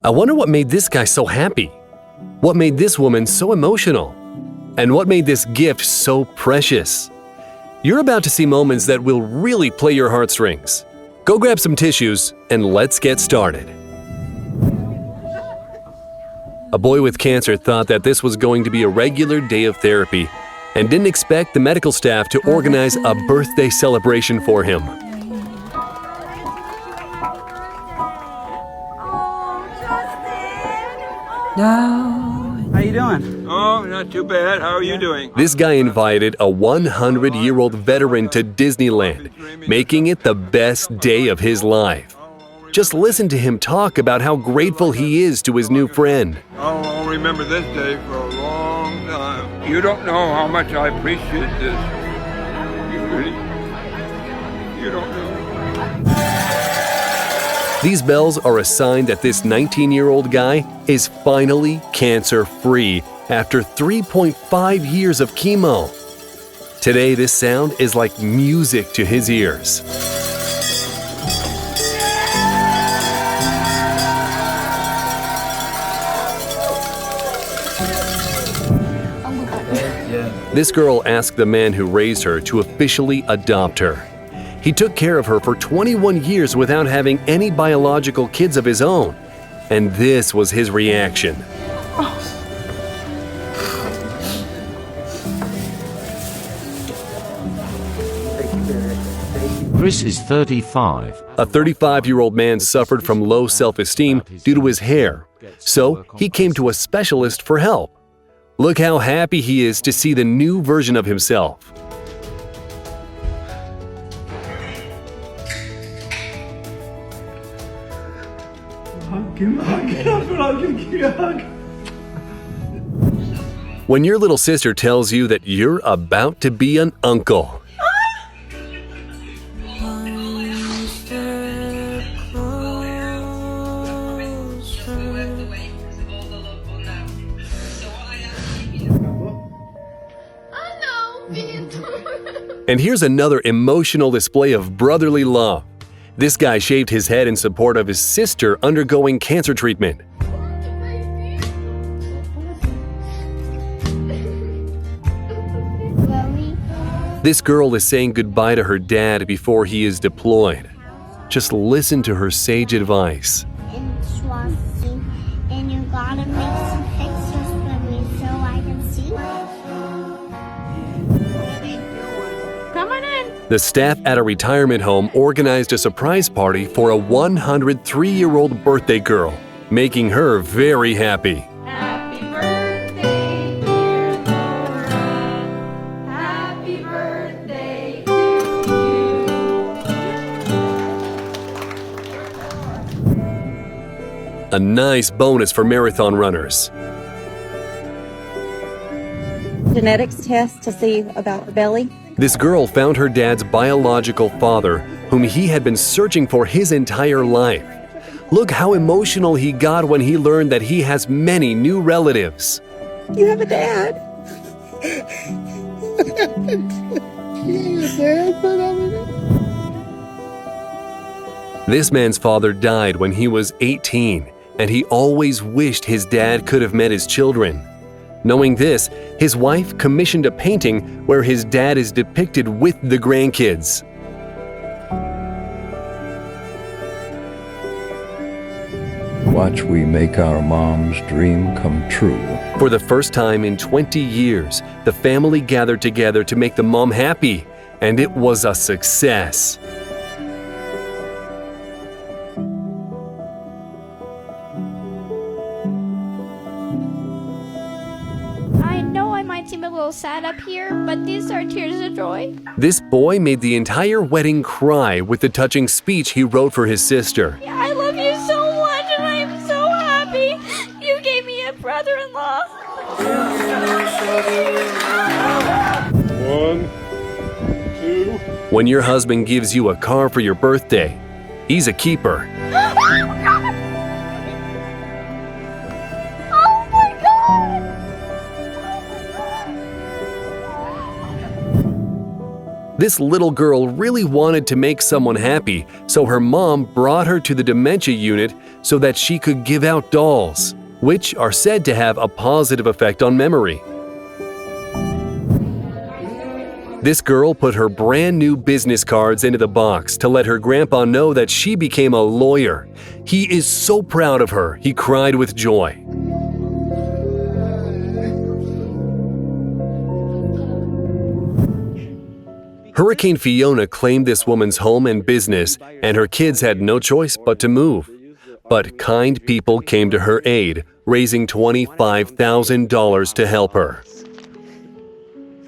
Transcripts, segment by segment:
I wonder what made this guy so happy? What made this woman so emotional? And what made this gift so precious? You're about to see moments that will really play your heartstrings. Go grab some tissues and let's get started. A boy with cancer thought that this was going to be a regular day of therapy and didn't expect the medical staff to organize a birthday celebration for him. How you doing? Oh, not too bad. How are you doing? This guy invited a 100-year-old veteran to Disneyland, making it the best day of his life. Just listen to him talk about how grateful he is to his new friend. I'll remember this day for a long time. You don't know how much I appreciate this. You don't know. These bells are a sign that this 19-year-old guy is finally cancer-free after 3.5 years of chemo. Today, this sound is like music to his ears. This girl asked the man who raised her to officially adopt her. He took care of her for 21 years without having any biological kids of his own. And this was his reaction. Chris is 35. A 35-year-old man suffered from low self-esteem due to his hair. So he came to a specialist for help. Look how happy he is to see the new version of himself. When your little sister tells you that you're about to be an uncle. And here's another emotional display of brotherly love. This guy shaved his head in support of his sister undergoing cancer treatment. This girl is saying goodbye to her dad before he is deployed. Just listen to her sage advice. And you gotta make some pictures for me so I can see. Come on in. The staff at a retirement home organized a surprise party for a 103-year-old birthday girl, making her very happy. Happy birthday, dear Laura. Happy birthday to you. A nice bonus for marathon runners. Genetics test to see about the belly. This girl found her dad's biological father, whom he had been searching for his entire life. Look how emotional he got when he learned that he has many new relatives. You have a dad. This man's father died when he was 18, and he always wished his dad could have met his children. Knowing this, his wife commissioned a painting where his dad is depicted with the grandkids. Watch we make our mom's dream come true. For the first time in 20 years, the family gathered together to make the mom happy, and it was a success. I know I might seem a little sad up here, but these are tears of joy. This boy made the entire wedding cry with the touching speech he wrote for his sister. Yeah, I love you so much, and I am so happy. You gave me a brother-in-law. 1, 2. When your husband gives you a car for your birthday, he's a keeper. This little girl really wanted to make someone happy, so her mom brought her to the dementia unit so that she could give out dolls, which are said to have a positive effect on memory. This girl put her brand new business cards into the box to let her grandpa know that she became a lawyer. He is so proud of her, he cried with joy. Hurricane Fiona claimed this woman's home and business, and her kids had no choice but to move. But kind people came to her aid, raising $25,000 to help her.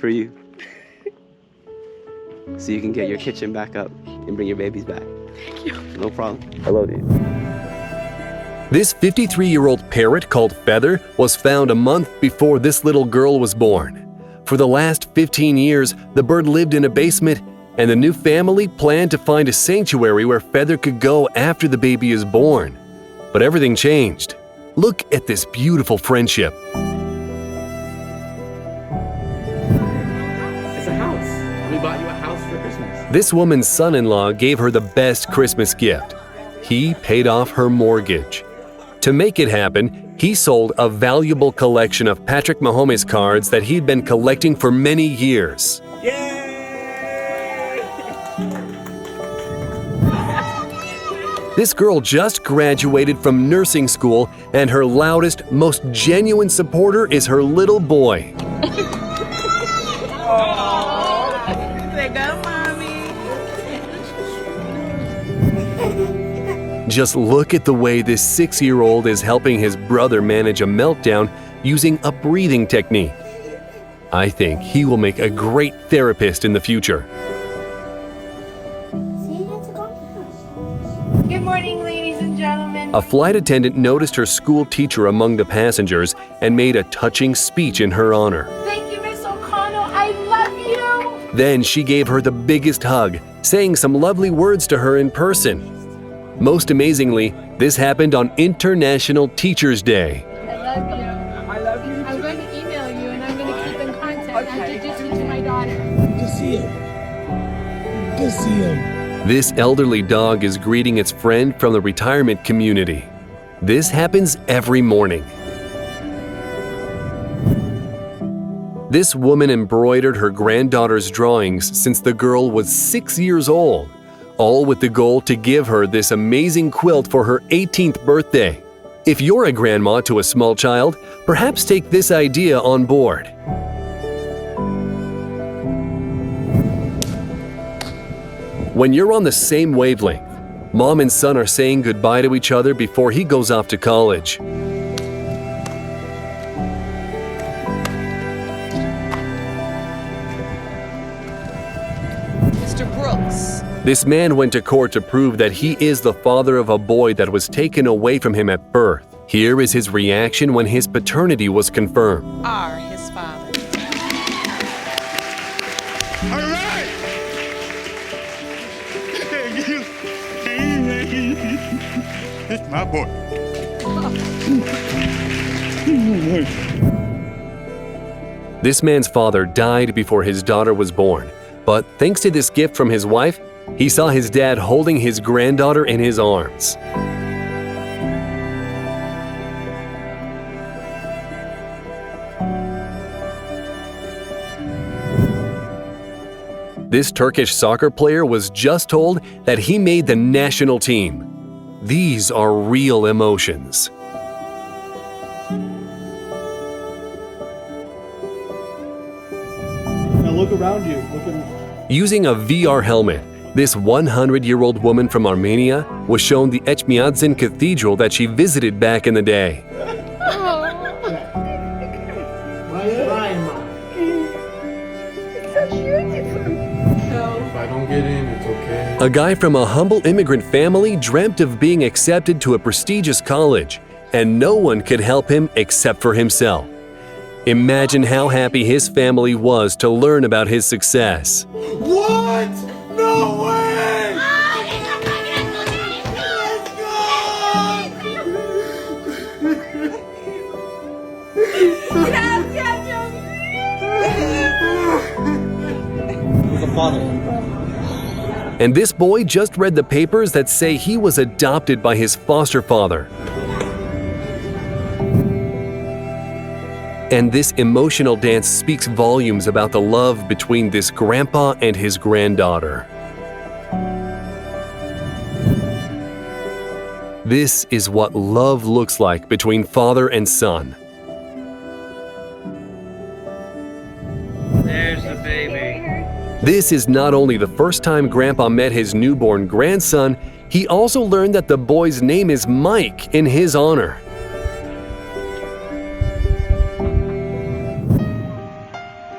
For you. So you can get your kitchen back up and bring your babies back. Thank you. No problem. I love you. This 53-year-old parrot called Feather was found a month before this little girl was born. For the last 15 years, the bird lived in a basement, and the new family planned to find a sanctuary where Feather could go after the baby is born. But everything changed. Look at this beautiful friendship. It's a house. We bought you a house for Christmas. This woman's son-in-law gave her the best Christmas gift. He paid off her mortgage. To make it happen, he sold a valuable collection of Patrick Mahomes cards that he'd been collecting for many years. This girl just graduated from nursing school, and her loudest, most genuine supporter is her little boy. Just look at the way this 6-year-old is helping his brother manage a meltdown using a breathing technique. I think he will make a great therapist in the future. Good morning, ladies and gentlemen. A flight attendant noticed her school teacher among the passengers and made a touching speech in her honor. Thank you, Miss O'Connell. I love you. Then she gave her the biggest hug, saying some lovely words to her in person. Most amazingly, this happened on International Teachers' Day. I love you. I love you. I'm going to email you, and I'm going to keep in contact. Okay. Introduce you to my daughter. Good to see him. Good to see him. This elderly dog is greeting its friend from the retirement community. This happens every morning. This woman embroidered her granddaughter's drawings since the girl was 6 years old, all with the goal to give her this amazing quilt for her 18th birthday. If you're a grandma to a small child, perhaps take this idea on board. When you're on the same wavelength, mom and son are saying goodbye to each other before he goes off to college. Mr. Brooks. This man went to court to prove that he is the father of a boy that was taken away from him at birth. Here is his reaction when his paternity was confirmed. Are his father. All right. It's my boy. This man's father died before his daughter was born, but thanks to this gift from his wife, he saw his dad holding his granddaughter in his arms. This Turkish soccer player was just told that he made the national team. These are real emotions. Now look around you. Using a VR helmet, this 100-year-old woman from Armenia was shown the Etchmiadzin Cathedral that she visited back in the day. If I don't get in, it's okay. A guy from a humble immigrant family dreamt of being accepted to a prestigious college, and no one could help him except for himself. Imagine how happy his family was to learn about his success. What? No way! father. And this boy just read the papers that say he was adopted by his foster father. And this emotional dance speaks volumes about the love between this grandpa and his granddaughter. This is what love looks like between father and son. There's the baby. This is not only the first time Grandpa met his newborn grandson, he also learned that the boy's name is Mike in his honor.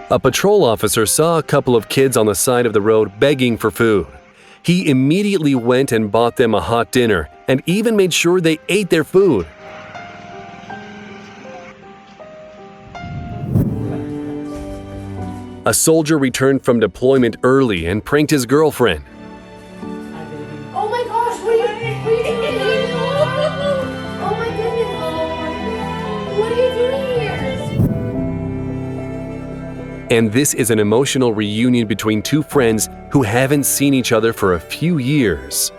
A patrol officer saw a couple of kids on the side of the road begging for food. He immediately went and bought them a hot dinner and even made sure they ate their food. A soldier returned from deployment early and pranked his girlfriend. Oh my gosh, what are you doing here? Oh my goodness. What are you doing here? And this is an emotional reunion between two friends who haven't seen each other for a few years.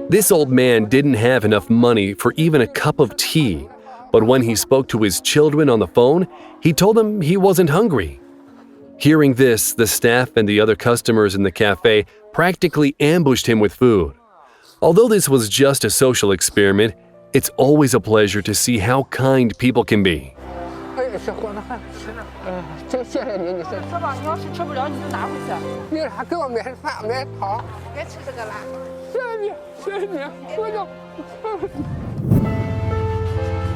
This old man didn't have enough money for even a cup of tea, but when he spoke to his children on the phone, he told them he wasn't hungry. Hearing this, the staff and the other customers in the cafe practically ambushed him with food. Although this was just a social experiment, it's always a pleasure to see how kind people can be.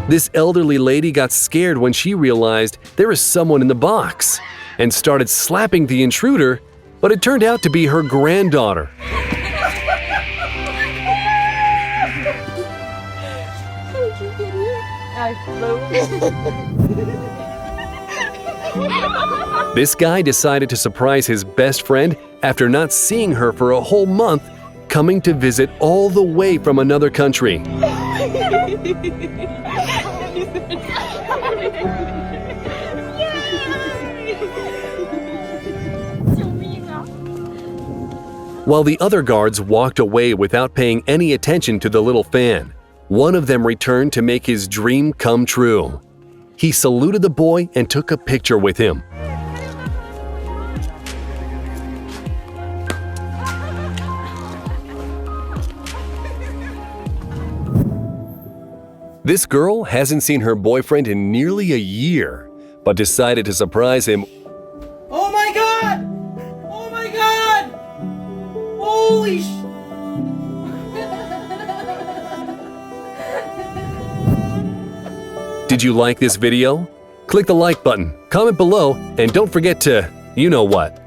This elderly lady got scared when she realized there is someone in the box and started slapping the intruder, but it turned out to be her granddaughter. This guy decided to surprise his best friend after not seeing her for a whole month, coming to visit all the way from another country. While the other guards walked away without paying any attention to the little fan, one of them returned to make his dream come true. He saluted the boy and took a picture with him. This girl hasn't seen her boyfriend in nearly a year, but decided to surprise him. Oh my God! Oh my God! Holy sh... Did you like this video? Click the like button, comment below, and don't forget to, you know what.